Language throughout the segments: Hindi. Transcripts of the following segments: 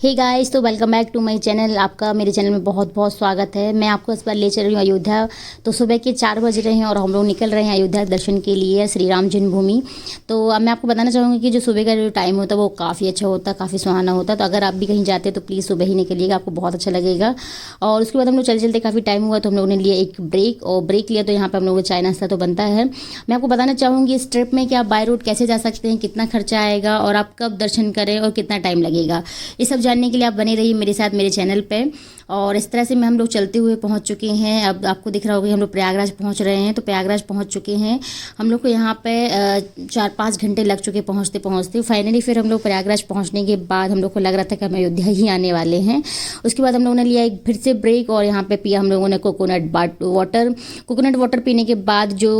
हे गाइस, तो welcome back to my channel. आपका मेरे चैनल में बहुत बहुत स्वागत है। मैं आपको इस बार ले चल रही हूँ अयोध्या। तो सुबह के 4 बज रहे हैं और हम लोग निकल रहे हैं अयोध्या दर्शन के लिए, श्री राम जन्मभूमि। तो अब मैं आपको बताना चाहूँगी कि जो सुबह का जो टाइम होता है वो काफ़ी अच्छा होता है, काफ़ी सुहाना होता है। तो अगर आप भी कहीं जाते हैं तो प्लीज़ सुबह ही निकलिएगा, आपको बहुत अच्छा लगेगा। और उसके बाद हम लोग चलते चलते काफ़ी टाइम हुआ तो हम लोगों ने लिया एक ब्रेक, और ब्रेक लिया तो यहाँ पर हम लोगों को चाय नाश्ता तो बनता है। मैं आपको बताना चाहूँगी इस ट्रिप में कि आप बाय रोड कैसे जा सकते हैं, कितना खर्चा आएगा और आप कब दर्शन करें और कितना टाइम लगेगा, ये सब जानने के लिए आप बने रहिए मेरे साथ मेरे चैनल पे। और इस तरह से हम लोग चलते हुए पहुंच चुके हैं। अब आपको दिख रहा होगा कि हम लोग प्रयागराज पहुंच रहे हैं। तो प्रयागराज पहुंच चुके हैं। हम लोग को यहाँ पे 4-5 घंटे लग चुके पहुंचते पहुंचते। फाइनली फिर हम लोग प्रयागराज पहुंचने के बाद हम लोग को लग रहा था कि हम अयोध्या ही आने वाले हैं। उसके बाद हम लोगों ने लिया एक फिर से ब्रेक और यहाँ पे पिया हम लोगों ने कोकोनट वाटर। कोकोनट वाटर पीने के बाद जो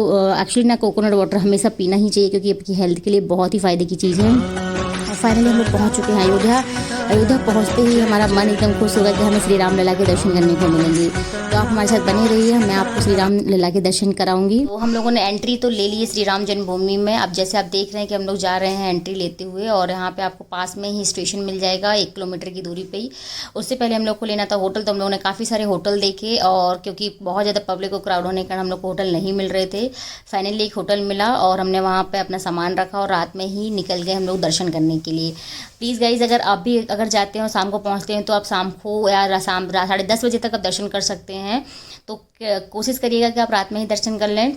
एक्चुअली ना कोकोनट वाटर हमेशा पीना ही चाहिए क्योंकि आपकी हेल्थ के लिए बहुत ही फ़ायदे की चीज़ है। और फाइनली हम लोग पहुँच चुके हैं अयोध्या। अयोध्या पहुंचते ही हमारा मन एकदम खुश होगा कि हमें श्री राम लला के दर्शन करने को मिलेंगे। तो आप हमारे साथ बने रहिए, मैं आपको श्री राम लला के दर्शन कराऊंगी। तो हम लोगों ने एंट्री तो ले ली है श्री राम जन्मभूमि में। अब जैसे आप देख रहे हैं कि हम लोग जा रहे हैं एंट्री लेते हुए, और यहाँ पे आपको पास में ही स्टेशन मिल जाएगा 1 किलोमीटर की दूरी पे ही। उससे पहले हम लोग को लेना था होटल, तो हम लोगों ने काफ़ी सारे होटल देखे, और क्योंकि बहुत ज़्यादा पब्लिक को क्राउड होने के कारण हम लोग को होटल नहीं मिल रहे थे। फाइनली एक होटल मिला और हमने वहाँ पर अपना सामान रखा और रात में ही निकल गए हम लोग दर्शन करने के लिए। प्लीज़ गाइज़, अगर आप भी अगर जाते हो शाम को पहुंचते हैं तो आप शाम को या शाम 10:30 बजे तक आप दर्शन कर सकते हैं। तो कोशिश करिएगा कि आप रात में ही दर्शन कर लें,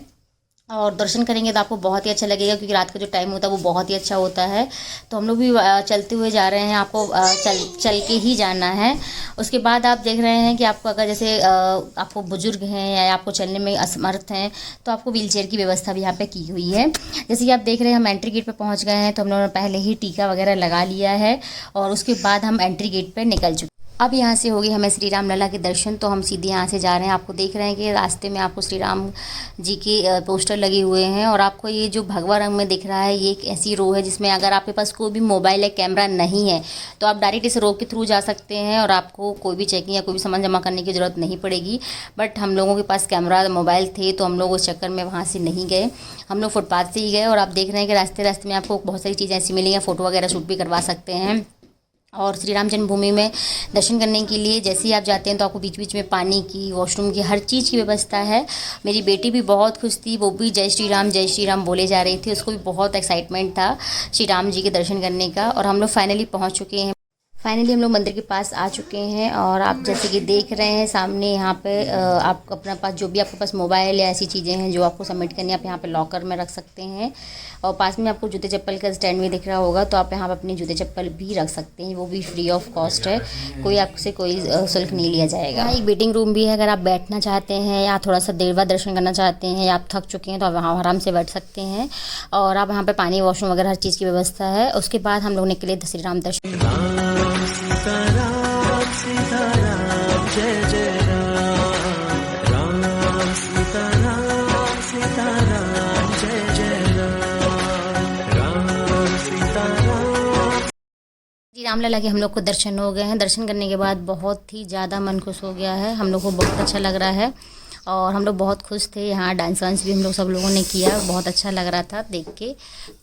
और दर्शन करेंगे तो आपको बहुत ही अच्छा लगेगा क्योंकि रात का जो टाइम होता है वो बहुत ही अच्छा होता है। तो हम लोग भी चलते हुए जा रहे हैं, आपको चल के ही जाना है। उसके बाद आप देख रहे हैं कि आपको अगर जैसे आपको बुजुर्ग हैं या आपको चलने में असमर्थ हैं तो आपको व्हीलचेयर की व्यवस्था भी यहाँ पे की हुई है। जैसे कि आप देख रहे हैं हम एंट्री गेट पे पहुँच गए हैं, तो हम लोगों ने पहले ही टीका वगैरह लगा लिया है और उसके बाद हम एंट्री गेट पर निकल चुके। अब यहाँ से होगी हमें श्री राम लला के दर्शन, तो हम सीधे यहाँ से जा रहे हैं। आपको देख रहे हैं कि रास्ते में आपको श्री राम जी के पोस्टर लगे हुए हैं, और आपको ये जो भगवा रंग में दिख रहा है ये एक ऐसी रो है जिसमें अगर आपके पास कोई भी मोबाइल या कैमरा नहीं है तो आप डायरेक्ट इस रो के थ्रू जा सकते हैं और आपको कोई भी चेकिंग या कोई भी सामान जमा करने की ज़रूरत नहीं पड़ेगी। बट हम लोगों के पास कैमरा मोबाइल थे तो हम लोग उस चक्कर में वहाँ से नहीं गए, हम लोग फुटपाथ से ही गए। और आप देख रहे हैं कि रास्ते रास्ते में आपको बहुत सारी चीज़ें ऐसी मिलेंगी, फ़ोटो वगैरह शूट भी करवा सकते हैं। और श्री राम जन्मभूमि में दर्शन करने के लिए जैसे ही आप जाते हैं तो आपको बीच बीच में पानी की, वॉशरूम की, हर चीज़ की व्यवस्था है। मेरी बेटी भी बहुत खुश थी, वो भी जय श्री राम बोले जा रही थी, उसको भी बहुत एक्साइटमेंट था श्री राम जी के दर्शन करने का। और हम लोग फाइनली पहुंच चुके हैं। फाइनली हम लोग मंदिर के पास आ चुके हैं, और आप जैसे कि देख रहे हैं सामने यहाँ पे आप अपना पास जो भी आपके पास मोबाइल या ऐसी चीज़ें हैं जो आपको सबमिट करनी है आप यहाँ पे लॉकर में रख सकते हैं। और पास में आपको जूते चप्पल का स्टैंड भी दिख रहा होगा, तो आप यहाँ पे अपने जूते चप्पल भी रख सकते हैं, वो भी फ्री ऑफ कॉस्ट है, कोई आपसे कोई शुल्क नहीं लिया जाएगा। यहाँ एक वेटिंग रूम भी है, अगर आप बैठना चाहते हैं या थोड़ा सा देर बाद दर्शन करना चाहते हैं या आप थक चुके हैं तो आप वहाँ आराम से बैठ सकते हैं। और आप यहाँ पर पानी, वॉशरूम वगैरह हर चीज़ की व्यवस्था है। उसके बाद हम लोग निकले श्री राम दर्शन। सीताराम सीताराम जय जय राम, राम सीताराम सीताराम जय जय राम सीताराम। श्री राम लला के हम लोग को दर्शन हो गए हैं। दर्शन करने के बाद बहुत ही ज़्यादा मन खुश हो गया है, हम लोग को बहुत अच्छा लग रहा है और हम लोग बहुत खुश थे। यहाँ डांस वांस भी हम लोग सब लोगों ने किया, बहुत अच्छा लग रहा था देख के।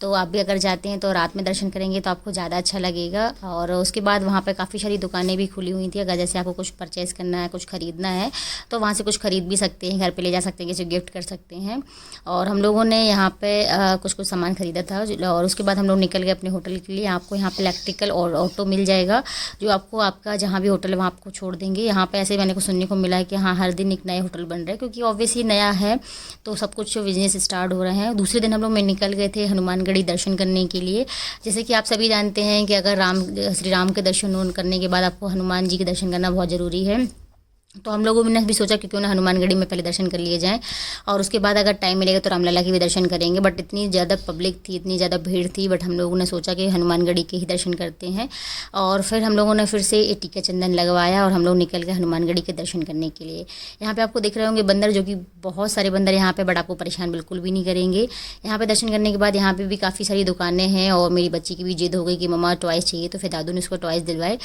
तो आप भी अगर जाते हैं तो रात में दर्शन करेंगे तो आपको ज़्यादा अच्छा लगेगा। और उसके बाद वहाँ पे काफ़ी सारी दुकानें भी खुली हुई थी, अगर जैसे आपको कुछ परचेज़ करना है, कुछ ख़रीदना है तो वहाँ से कुछ ख़रीद भी सकते हैं, घर पर ले जा सकते हैं, किसी गिफ्ट कर सकते हैं। और हम लोगों ने यहाँ पर कुछ सामान ख़रीदा था, और उसके बाद हम लोग निकल गए अपने होटल के लिए। आपको यहाँ पर इलेक्ट्रिकल और ऑटो मिल जाएगा जो आपको आपका जहाँ भी होटल है वहाँ आपको छोड़ देंगे। यहाँ पर ऐसे मैंने को सुनने को मिला है कि हाँ हर दिन एक नए होटल बन रहे हैं, क्योंकि ऑब्वियसली नया है तो सब कुछ बिजनेस स्टार्ट हो रहे हैं। दूसरे दिन हम लोग में निकल गए थे हनुमानगढ़ी दर्शन करने के लिए। जैसे कि आप सभी जानते हैं कि अगर श्री राम के दर्शन करने के बाद आपको हनुमान जी के दर्शन करना बहुत ज़रूरी है। तो हम लोगों ने भी सोचा कि क्यों ना हनुमानगढ़ी में पहले दर्शन कर लिए जाएं, और उसके बाद अगर टाइम मिलेगा तो रामलला के भी दर्शन करेंगे। बट इतनी ज़्यादा पब्लिक थी, इतनी ज़्यादा भीड़ थी, बट हम लोगों ने सोचा कि हनुमानगढ़ी के ही दर्शन करते हैं। और फिर हम लोगों ने फिर से टीका चंदन लगवाया और हम लोग निकल गए हनुमानगढ़ी के दर्शन करने के लिए। यहाँ पर आपको दिख रहे होंगे बंदर, जो कि बहुत सारे बंदर यहाँ पर, बट आपको परेशान बिल्कुल भी नहीं करेंगे। यहाँ पर दर्शन करने के बाद यहाँ पर भी काफ़ी सारी दुकानें हैं, और मेरी बच्ची की भी जिद हो गई कि मम्मा टॉयज़ चाहिए, तो फिर दादू ने उसको टॉयज़ दिलवाए,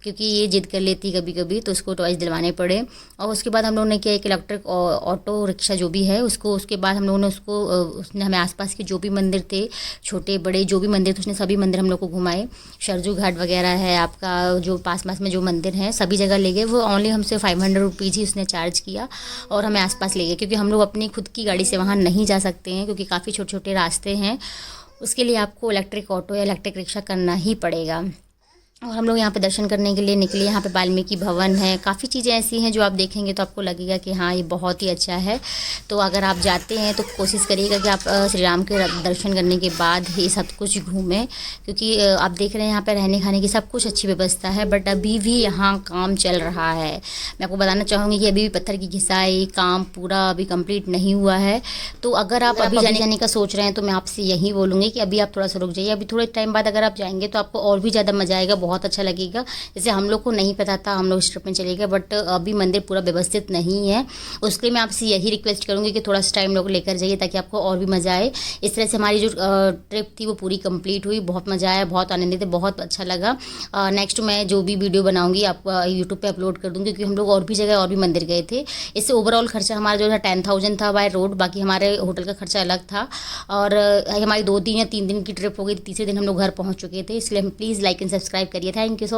क्योंकि ये जिद कर लेती कभी कभी तो उसको टॉयज़ दिलवाने पड़े। गए। और उसके बाद हम लोगों ने किया एक इलेक्ट्रिक ऑटो रिक्शा जो भी है उसको, उसके बाद हम लोगों ने उसको उसने हमें आसपास के जो भी मंदिर थे, छोटे बड़े जो भी मंदिर थे, उसने सभी मंदिर हम लोग को घुमाए। सरजू घाट वगैरह है आपका, जो पास में जो मंदिर हैं सभी जगह ले गए। वो ओनली हमसे 500 रुपीज़ ही उसने चार्ज किया और हमें आसपास ले गए, क्योंकि हम लोग अपनी खुद की गाड़ी से वहाँ नहीं जा सकते हैं, क्योंकि काफ़ी छोटे छोटे रास्ते हैं। उसके लिए आपको इलेक्ट्रिक ऑटो या इलेक्ट्रिक रिक्शा करना ही पड़ेगा। और हम लोग यहाँ पे दर्शन करने के लिए निकले। यहाँ पे वाल्मीकि भवन है, काफ़ी चीज़ें ऐसी हैं जो आप देखेंगे तो आपको लगेगा कि हाँ ये बहुत ही अच्छा है। तो अगर आप जाते हैं तो कोशिश करिएगा कि आप श्री राम के दर्शन करने के बाद ये सब कुछ घूमें, क्योंकि आप देख रहे हैं यहाँ पे रहने खाने की सब कुछ अच्छी व्यवस्था है। बट अभी भी यहाँ काम चल रहा है। मैं आपको बताना चाहूँगी कि अभी भी पत्थर की घिसाई काम पूरा अभी कंप्लीट नहीं हुआ है। तो अगर आप अभी जाने का सोच रहे हैं तो मैं आपसे यही बोलूँगी कि अभी आप थोड़ा सा रुक जाइए। अभी थोड़े टाइम बाद अगर आप जाएंगे तो आपको और भी ज़्यादा मज़ा आएगा, बहुत अच्छा लगेगा। जैसे हम लोग को नहीं पता था, हम लोग इस ट्रिप में चले गए, बट अभी मंदिर पूरा व्यवस्थित नहीं है। उसके लिए मैं आपसे यही रिक्वेस्ट करूँगी कि थोड़ा सा टाइम लोग लेकर जाइए ताकि आपको और भी मज़ा आए। इस तरह से हमारी जो ट्रिप थी वो पूरी कंप्लीट हुई। बहुत मज़ा आया, बहुत आनंदित है, बहुत अच्छा लगा। नेक्स्ट मैं जो भी वीडियो बनाऊँगी आप यूट्यूब पर अपलोड कर दूँगी, क्योंकि हम लोग और भी जगह और भी मंदिर गए थे। इससे ओवरऑल खर्चा हमारा जो था 10,000 था बाय रोड, बाकी हमारे होटल का खर्चा अलग था। और हमारी 2 दिन या 3 दिन की ट्रिप हो गई, तीसरे दिन हम लोग घर पहुँच चुके थे। इसलिए प्लीज़ लाइक एंड सब्सक्राइब करिए। Thank you so